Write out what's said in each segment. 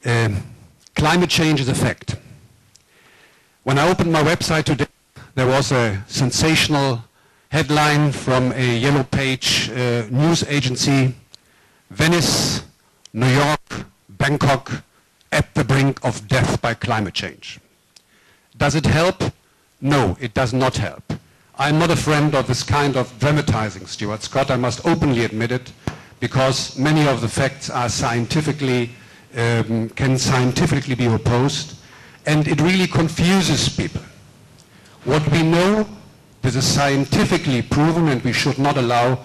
Climate change is a fact. When I opened my website today, there was a sensational headline from a yellow page news agency: Venice, New York, Bangkok at the brink of death by climate change. Does it help? No, it does not help. I'm not a friend of this kind of dramatizing, Stuart Scott. I must openly admit it, because many of the facts are scientifically, can scientifically be opposed, and it really confuses people. What we know, this is scientifically proven, and we should not allow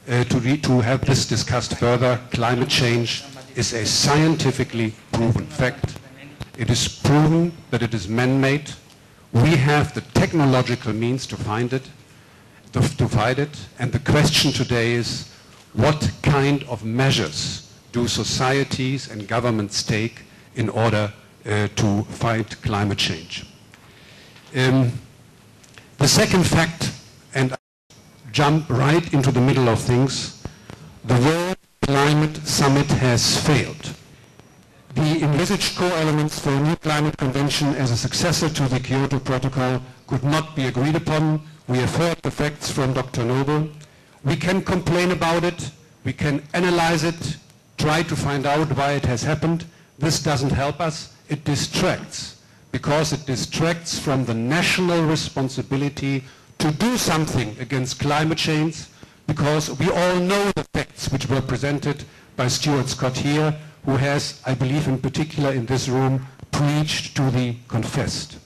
to have this discussed further. Climate change is a scientifically proven fact. It is proven that it is man-made. We have the technological means to find it, to fight it, and the question today is, what kind of measures do societies and governments take in order to fight climate change? The second fact, and I jump right into the middle of things, the World Climate Summit has failed. The envisaged core elements for a new climate convention as a successor to the Kyoto Protocol could not be agreed upon. We have heard the facts from Dr. Noble. We can complain about it, we can analyze it, try to find out why it has happened. This doesn't help us, it distracts, because it distracts from the national responsibility to do something against climate change, because we all know the facts which were presented by Stuart Scott here, who has, I believe in particular in this room, preached to the confessed.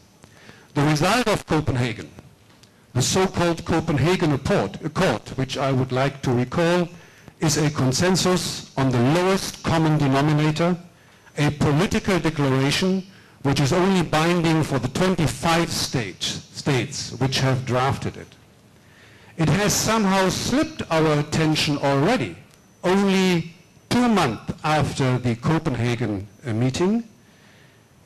The result of Copenhagen, the so-called Copenhagen Accord, which I would like to recall, is a consensus on the lowest common denominator, a political declaration which is only binding for the 25 states which have drafted it. It has somehow slipped our attention already, only 2 months after the Copenhagen meeting,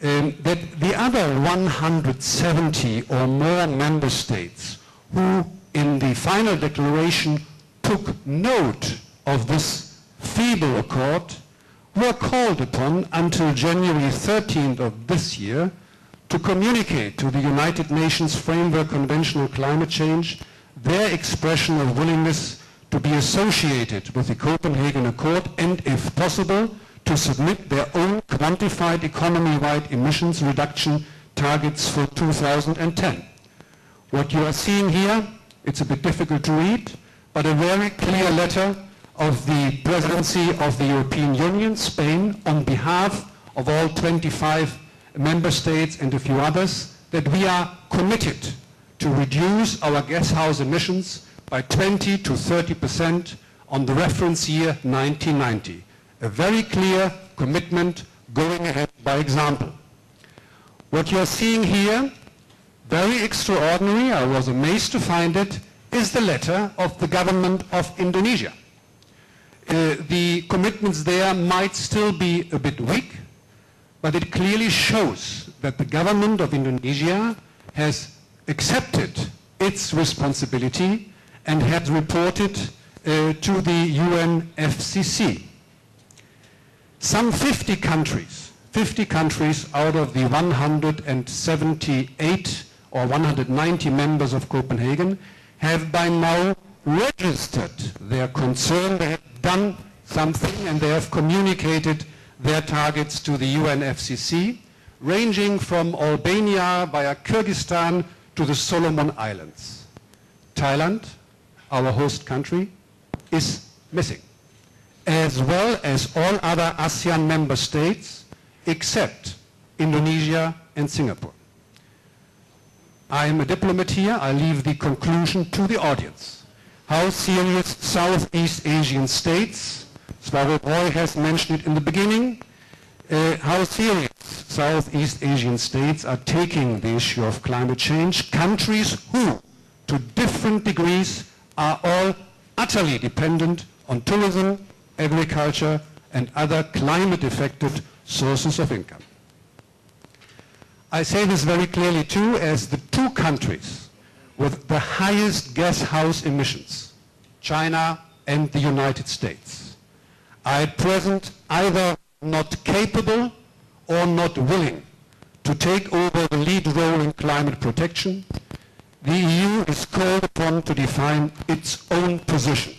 that the other 170 or more member states who in the final declaration took note of this feeble accord were called upon until January 13th of this year to communicate to the United Nations Framework Convention on Climate Change their expression of willingness to be associated with the Copenhagen Accord and, if possible, to submit their own quantified economy-wide emissions reduction targets for 2010. What you are seeing here, it's a bit difficult to read, but a very clear letter of the Presidency of the European Union, Spain, on behalf of all 25 member states and a few others, that we are committed to reduce our gas emissions by 20 to 30% on the reference year 1990. A very clear commitment going ahead by example. What you are seeing here, very extraordinary, I was amazed to find it, is the letter of the government of Indonesia. The commitments there might still be a bit weak, but it clearly shows that the government of Indonesia has accepted its responsibility and has reported to the UNFCCC. Some 50 countries out of the 178 or 190 members of Copenhagen have by now registered their concern. They have done something and they have communicated their targets to the UNFCCC, ranging from Albania via Kyrgyzstan to the Solomon Islands. Thailand, our host country, is missing, as well as all other ASEAN member states except Indonesia and Singapore. I am a diplomat here. I leave the conclusion to the audience. How serious Southeast Asian states, Slavoj Roy has mentioned it in the beginning, how serious Southeast Asian states are taking the issue of climate change, countries who, to different degrees, are all utterly dependent on tourism, agriculture, and other climate-affected sources of income. I say this very clearly too, as the two countries with the highest gas emissions, China and the United States, are at present either not capable or not willing to take over the lead role in climate protection, the EU is called upon to define its own position.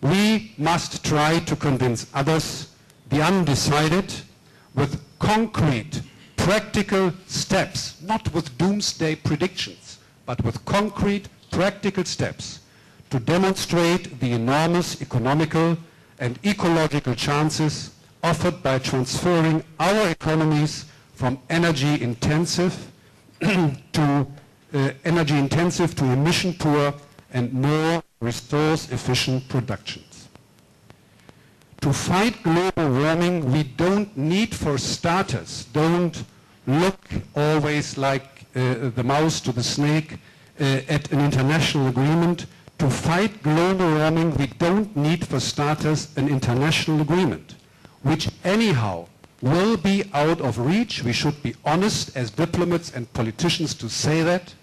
We must try to convince others, the undecided, with concrete, practical steps, not with doomsday predictions, but with concrete, practical steps to demonstrate the enormous economical and ecological chances offered by transferring our economies from energy intensive to emission poor and more resource efficient productions. To fight global warming, we don't need, for starters, don't look always like the mouse to the snake at an international agreement. To fight global warming, we don't need, for starters, an international agreement, which anyhow will be out of reach. We should be honest as diplomats and politicians to say that,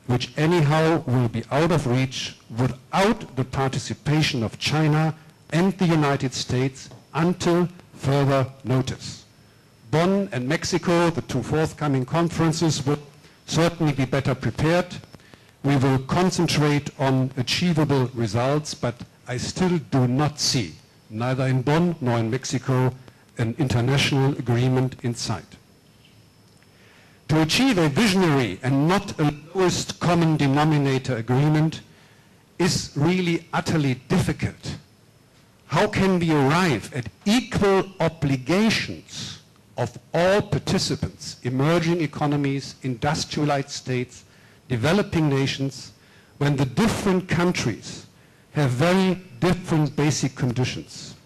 which anyhow will be out of reach without the participation of China and the United States until further notice. Bonn and Mexico, the two forthcoming conferences, will certainly be better prepared. We will concentrate on achievable results, but I still do not see, neither in Bonn nor in Mexico, an international agreement in sight. To achieve a visionary and not a lowest common denominator agreement is really utterly difficult. How can we arrive at equal obligations of all participants, emerging economies, industrialized states, developing nations, when the different countries have very different basic conditions?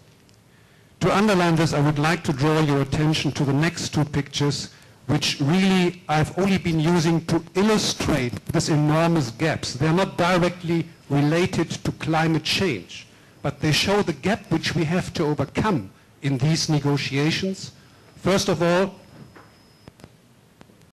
To underline this, I would like to draw your attention to the next two pictures, which really I've only been using to illustrate this enormous gaps. They're not directly related to climate change, but they show the gap which we have to overcome in these negotiations. First of all,